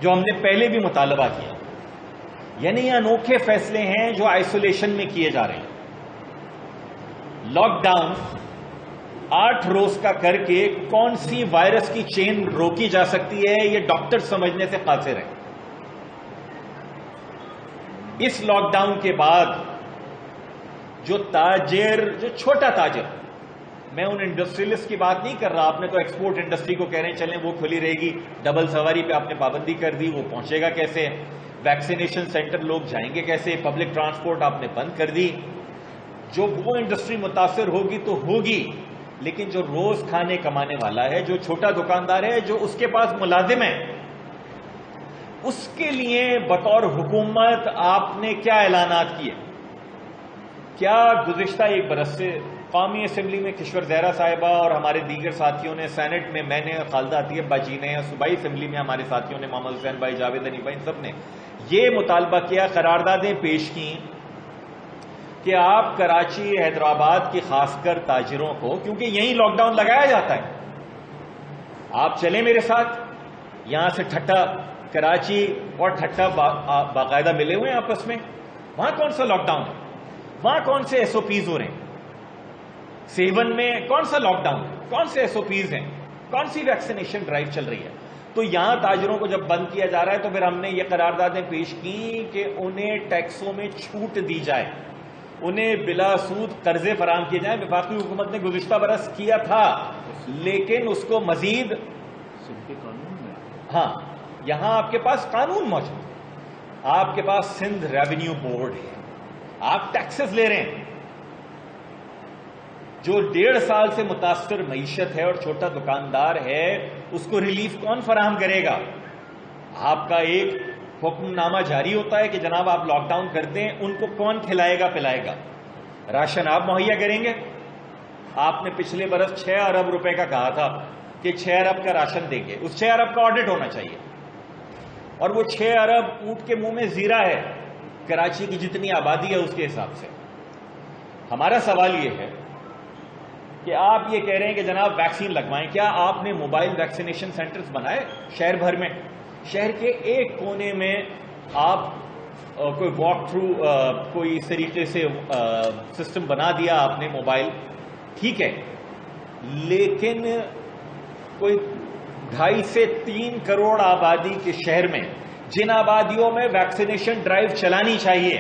جو ہم نے پہلے بھی مطالبہ کیا. یعنی یہ انوکھے فیصلے ہیں جو آئسولیشن میں کیے جا رہے ہیں. لاک ڈاؤن 8 روز کا کر کے کون سی وائرس کی چین روکی جا سکتی ہے یہ ڈاکٹر سمجھنے سے قاصر ہے. اس لاک ڈاؤن کے بعد جو چھوٹا تاجر، میں ان انڈسٹریلسٹ کی بات نہیں کر رہا، آپ نے تو ایکسپورٹ انڈسٹری کو کہہ رہے ہیں چلیں وہ کھلی رہے گی، ڈبل سواری پہ آپ نے پابندی کر دی، وہ پہنچے گا کیسے؟ ویکسینیشن سینٹر لوگ جائیں گے کیسے؟ پبلک ٹرانسپورٹ آپ نے بند کر دی. جو وہ انڈسٹری متاثر ہوگی تو ہوگی، لیکن جو روز کھانے کمانے والا ہے، جو چھوٹا دکاندار ہے، جو اس کے پاس ملازم ہے، اس کے لیے بطور حکومت آپ نے کیا اعلانات کیے؟ کیا گزشتہ 1 برس سے قومی اسمبلی میں کشور زہرا صاحبہ اور ہمارے دیگر ساتھیوں نے، سینٹ میں میں نے، خالدہ عطیہ باجی نے، صوبائی اسمبلی میں ہمارے ساتھیوں نے، محمد حسین بھائی، جاوید حنیف بھائی، سب نے یہ مطالبہ کیا، قراردادیں پیش کی کہ آپ کراچی، حیدرآباد کی خاص کر تاجروں کو، کیونکہ یہیں لاک ڈاؤن لگایا جاتا ہے، آپ چلیں میرے ساتھ، یہاں سے ٹھٹا، کراچی اور ٹھٹا باقاعدہ ملے ہوئے ہیں آپس میں، وہاں کون سا لاک ڈاؤن ہے؟ وہاں کون سے ایس او پیز ہو رہے ہیں؟ سیون میں کون سا لاک ڈاؤن ہے؟ کون سے ایس او پیز ہیں؟ کون سی ویکسینیشن ڈرائیو چل رہی ہے؟ تو یہاں تاجروں کو جب بند کیا جا رہا ہے تو پھر ہم نے یہ قراردادیں پیش کی کہ انہیں ٹیکسوں میں چھوٹ دی جائے، انہیں بلا سود قرضے فراہم کیے جائیں. وفاقی حکومت نے گزشتہ برس کیا تھا، لیکن اس کو مزید ہاں یہاں آپ کے پاس قانون موجود، آپ کے پاس سندھ ریونیو بورڈ ہے، آپ ٹیکسز لے رہے ہیں. جو 1.5 سال سے متاثر معیشت ہے اور چھوٹا دکاندار ہے، اس کو ریلیف کون فراہم کرے گا؟ آپ کا ایک حکم نامہ جاری ہوتا ہے کہ جناب آپ لاک ڈاؤن کر دیں، ان کو کون کھلائے گا پلائے گا؟ راشن آپ مہیا کریں گے؟ آپ نے پچھلے برس 6 ارب روپے کا کہا تھا کہ 6 ارب کا راشن دیں گے، اس 6 ارب کا آڈٹ ہونا چاہیے، اور وہ 6 ارب اونٹ کے منہ میں زیرہ ہے کراچی کی جتنی آبادی ہے اس کے حساب سے. ہمارا سوال یہ ہے کہ آپ یہ کہہ رہے ہیں کہ جناب ویکسین لگوائیں، کیا آپ نے موبائل ویکسینیشن سینٹرز بنائے شہر بھر میں؟ شہر کے ایک کونے میں آپ کوئی واک تھرو کوئی اس طریقے سے سسٹم بنا دیا آپ نے موبائل، ٹھیک ہے، لیکن کوئی 2.5 سے 3 کروڑ آبادی کے شہر میں جن آبادیوں میں ویکسینیشن ڈرائیو چلانی چاہیے،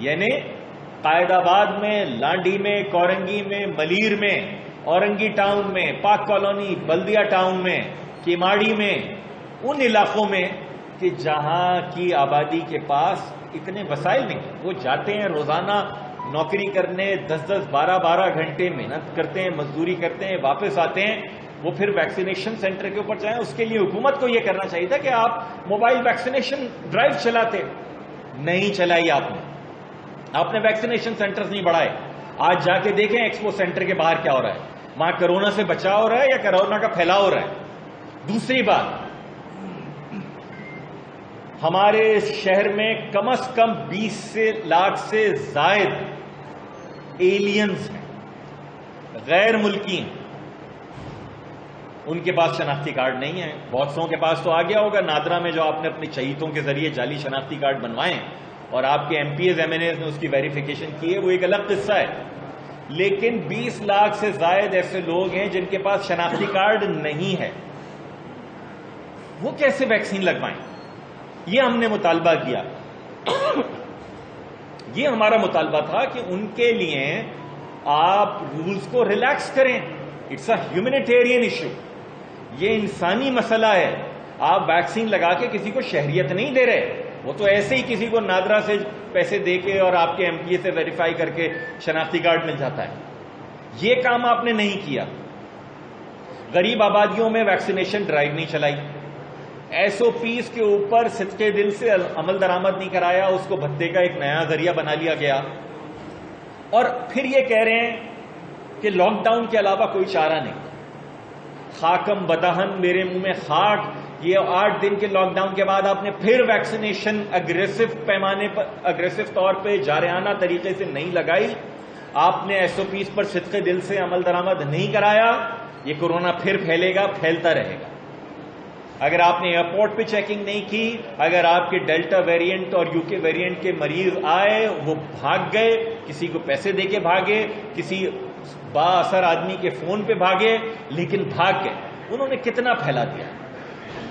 یعنی قائد آباد میں، لانڈی میں، کورنگی میں، ملیر میں، اورنگی ٹاؤن میں، پاک کالونی، بلدیہ ٹاؤن میں، کیماڑی میں، ان علاقوں میں کہ جہاں کی آبادی کے پاس اتنے وسائل نہیں، وہ جاتے ہیں روزانہ نوکری کرنے، 10-10 12-12 گھنٹے محنت کرتے ہیں، مزدوری کرتے ہیں، واپس آتے ہیں، وہ پھر ویکسینیشن سینٹر کے اوپر جائیں. اس کے لیے حکومت کو یہ کرنا چاہیے تھا کہ آپ موبائل ویکسینیشن ڈرائیو چلاتے، نہیں چلائی آپ نے ویکسینیشن سینٹرز نہیں بڑھائے. آج جا کے دیکھیں ایکسپو سینٹر کے باہر کیا ہو رہا ہے، وہاں کرونا سے بچاؤ ہو رہا ہے یا کرونا کا پھیلاؤ ہو رہا ہے؟ دوسری بات، ہمارے شہر میں کم از کم 20 لاکھ سے زائد ایلینز ہیں، غیر ملکی ہیں، ان کے پاس شناختی کارڈ نہیں ہے. بہت سو کے پاس تو آ گیا ہوگا، نادرا میں جو آپ نے اپنی چہیتوں کے ذریعے جعلی شناختی کارڈ بنوائے اور آپ کے MPs MNAs نے اس کی ویریفیکیشن کی ہے، وہ ایک الگ قصہ ہے. لیکن 20 لاکھ سے زائد ایسے لوگ ہیں جن کے پاس شناختی کارڈ نہیں ہے، وہ کیسے ویکسین لگوائیں؟ یہ ہم نے مطالبہ کیا. یہ ہمارا مطالبہ تھا کہ ان کے لیے آپ رولز کو ریلیکس کریں. اٹس اے ہیومینیٹیرین ایشو، یہ انسانی مسئلہ ہے. آپ ویکسین لگا کے کسی کو شہریت نہیں دے رہے، وہ تو ایسے ہی کسی کو نادرا سے پیسے دے کے اور آپ کے ایم پی اے سے ویریفائی کر کے شناختی کارڈ مل جاتا ہے. یہ کام آپ نے نہیں کیا. غریب آبادیوں میں ویکسینیشن ڈرائیو نہیں چلائی، ایس او پیز کے اوپر صدقے دل سے عمل درآمد نہیں کرایا، اس کو بھتے کا ایک نیا ذریعہ بنا لیا گیا. اور پھر یہ کہہ رہے ہیں کہ لاک ڈاؤن کے علاوہ کوئی چارہ نہیں. خاکم بدہن، میرے منہ میں خاک. یہ 8 دن کے لاک ڈاؤن کے بعد آپ نے پھر ویکسینیشن اگریسو پیمانے پر، اگریسو طور پہ، جارحانہ طریقے سے نہیں لگائی. آپ نے ایس او پیز پر صدقے دل سے عمل درآمد نہیں کرایا. یہ کورونا پھر پھیلے گا، پھیلتا رہے گا. اگر آپ نے ایئرپورٹ پہ چیکنگ نہیں کی، اگر آپ کے ڈیلٹا ویریئنٹ اور یو کے ویریئنٹ کے مریض آئے، وہ بھاگ گئے، کسی کو پیسے دے کے بھاگے، کسی با اثر آدمی کے فون پہ بھاگے، لیکن بھاگ گئے، انہوں نے کتنا پھیلا دیا۔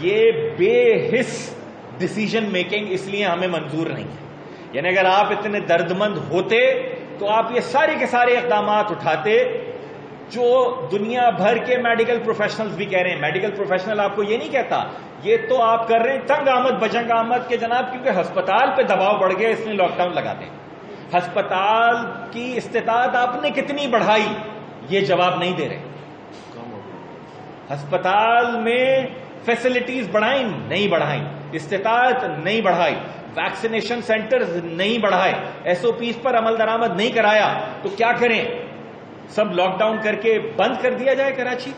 یہ بے حس ڈیسیجن میکنگ اس لیے ہمیں منظور نہیں ہے۔ یعنی اگر آپ اتنے درد مند ہوتے تو آپ یہ سارے کے سارے اقدامات اٹھاتے جو دنیا بھر کے میڈیکل پروفیشنلز بھی کہہ رہے ہیں۔ میڈیکل پروفیشنل آپ کو یہ نہیں کہتا، یہ تو آپ کر رہے ہیں تنگ آمد بجنگ آمد کے جناب، کیونکہ ہسپتال پہ دباؤ بڑھ گیا اس لیے لاک ڈاؤن لگا دیں۔ ہسپتال کی استطاعت آپ نے کتنی بڑھائی، یہ جواب نہیں دے رہے۔ ہسپتال میں فیسلٹیز بڑھائیں نہیں بڑھائیں، استطاعت نہیں بڑھائی، ویکسینیشن سینٹرز نہیں بڑھائے، ایس او پیز پر عمل درآمد نہیں کرایا، تو کیا کریں؟ سب لاک ڈاؤن کر کے بند کر دیا جائے کراچی؟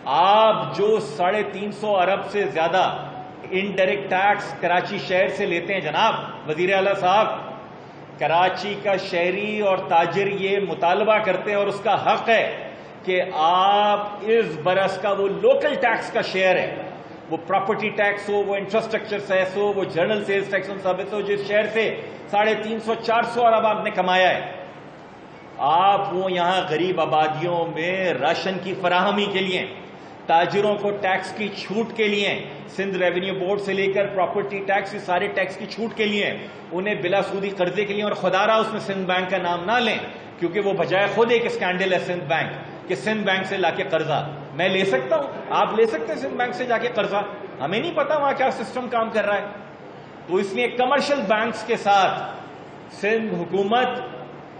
آپ جو 350 ارب سے زیادہ انڈائریکٹ ٹیکس کراچی شہر سے لیتے ہیں جناب وزیر اعلیٰ صاحب، کراچی کا شہری اور تاجر یہ مطالبہ کرتے ہیں اور اس کا حق ہے کہ آپ اس برس کا وہ لوکل ٹیکس کا شیئر ہے، وہ پراپرٹی ٹیکس ہو، وہ انفراسٹرکچر سیس ہو، وہ جنرل سیلز ٹیکس آن سروس ہو، جس شہر سے 350-400 ارب آپ نے کمایا ہے، آپ وہ یہاں غریب آبادیوں میں راشن کی فراہمی کے لیے، تاجروں کو ٹیکس کی چھوٹ کے لیے، سندھ ریونیو بورڈ سے لے کر پراپرٹی ٹیکس سارے ٹیکس کی چھوٹ کے لیے، انہیں بلا سودی قرضے کے لیے، اور خدا رہا اس میں سندھ بینک کا نام نہ لیں، کیونکہ وہ بجائے خود ایک اسکینڈل ہے سندھ بینک کہ سندھ بینک سے لا کے قرضہ میں لے سکتا ہوں، آپ لے سکتے ہیں سندھ بینک سے جا کے قرضہ، ہمیں نہیں پتا وہاں کیا سسٹم کام کر رہا ہے۔ تو اس لیے کمرشل بینکس کے ساتھ سندھ حکومت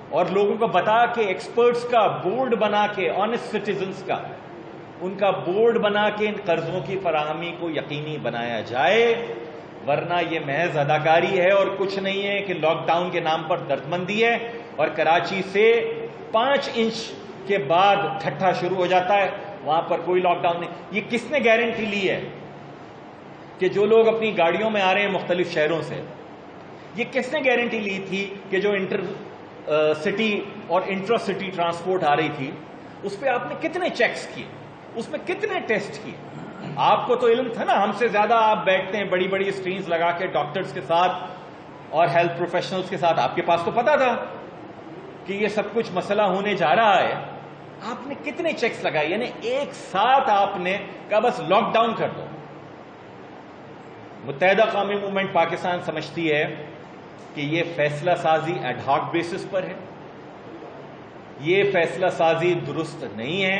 اور لوگوں کو بتا کے ایکسپرٹس کا بورڈ بنا کے، آنےسٹ سٹیزنز کا ان کا بورڈ بنا کے ان قرضوں کی فراہمی کو یقینی بنایا جائے، ورنہ یہ محض اداکاری ہے اور کچھ نہیں ہے کہ لاک ڈاؤن کے نام پر درد مندی ہے، اور کراچی سے 5 انچ کے بعد ٹھٹھا شروع ہو جاتا ہے، وہاں پر کوئی لاک ڈاؤن نہیں۔ یہ کس نے گارنٹی لی ہے کہ جو لوگ اپنی گاڑیوں میں آ رہے ہیں مختلف شہروں سے، یہ کس نے گارنٹی لی تھی کہ جو انٹر سٹی اور انٹرا سٹی ٹرانسپورٹ آ رہی تھی اس پہ آپ نے کتنے چیکس کیے، اس میں کتنے ٹیسٹ کیے؟ آپ کو تو علم تھا نا، ہم سے زیادہ آپ بیٹھتے ہیں بڑی بڑی اسکرینز لگا کے ڈاکٹرز کے ساتھ اور ہیلتھ پروفیشنلز کے ساتھ، آپ کے پاس تو پتا تھا کہ یہ سب کچھ مسئلہ ہونے جا رہا ہے، آپ نے کتنے چیکس لگائے؟ یعنی ایک ساتھ آپ نے کہا بس لاک ڈاؤن کر دو۔ متحدہ قومی موومنٹ پاکستان سمجھتی ہے کہ یہ فیصلہ سازی ایڈ ہاک بیسس پر ہے، یہ فیصلہ سازی درست نہیں ہے،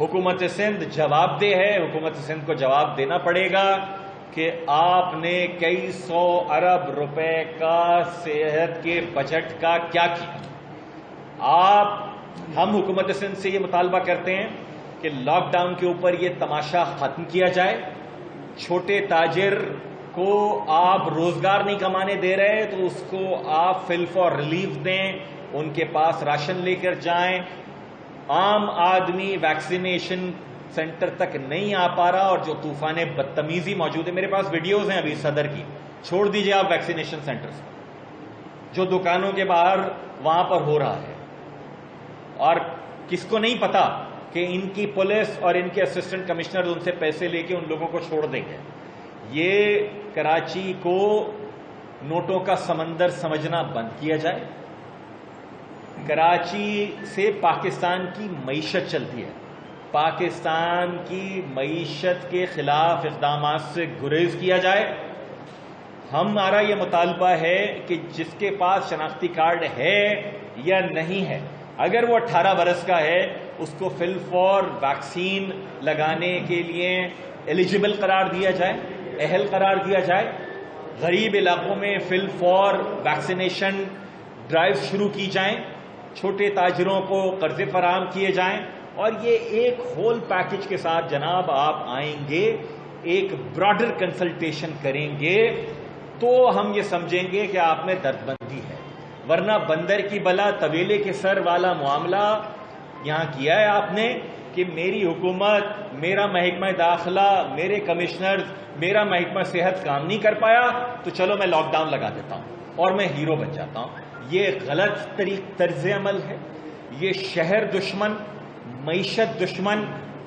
حکومت سندھ جواب دہ ہے، حکومت سندھ کو جواب دینا پڑے گا کہ آپ نے کئی 100 ارب روپے کا صحت کے بجٹ کا کیا کیا۔ ہم حکومت سندھ سے یہ مطالبہ کرتے ہیں کہ لاک ڈاؤن کے اوپر یہ تماشا ختم کیا جائے، چھوٹے تاجر کو آپ روزگار نہیں کمانے دے رہے تو اس کو آپ فل فار ریلیف دیں، ان کے پاس راشن لے کر جائیں۔ عام آدمی ویکسینیشن سینٹر تک نہیں آ پا رہا، اور جو طوفان بدتمیزی موجود ہے، میرے پاس ویڈیوز ہیں ابھی صدر کی، چھوڑ دیجئے آپ ویکسینیشن سینٹرز جو دکانوں کے باہر وہاں پر ہو رہا ہے، اور کس کو نہیں پتا کہ ان کی پولیس اور ان کے اسسٹنٹ کمشنر ان سے پیسے لے کے ان لوگوں کو چھوڑ دیں گے۔ یہ کراچی کو نوٹوں کا سمندر سمجھنا بند کیا جائے۔ کراچی سے پاکستان کی معیشت چلتی ہے، پاکستان کی معیشت کے خلاف اقدامات سے گریز کیا جائے۔ ہمارا یہ مطالبہ ہے کہ جس کے پاس شناختی کارڈ ہے یا نہیں ہے، اگر وہ 18 برس کا ہے، اس کو فل فور ویکسین لگانے کے لیے ایلیجبل قرار دیا جائے، اہل قرار دیا جائے۔ غریب علاقوں میں فل فور ویکسینیشن ڈرائیو شروع کی جائیں، چھوٹے تاجروں کو قرضے فراہم کیے جائیں، اور یہ ایک ہول پیکج کے ساتھ جناب آپ آئیں گے، ایک براڈر کنسلٹیشن کریں گے تو ہم یہ سمجھیں گے کہ آپ میں درد بندی ہے، ورنہ بندر کی بلا طویلے کے سر والا معاملہ یہاں کیا ہے آپ نے کہ میری حکومت، میرا محکمہ داخلہ، میرے کمشنرز، میرا محکمہ صحت کام نہیں کر پایا تو چلو میں لاک ڈاؤن لگا دیتا ہوں اور میں ہیرو بن جاتا ہوں۔ یہ غلط طرز عمل ہے، یہ شہر دشمن، معیشت دشمن،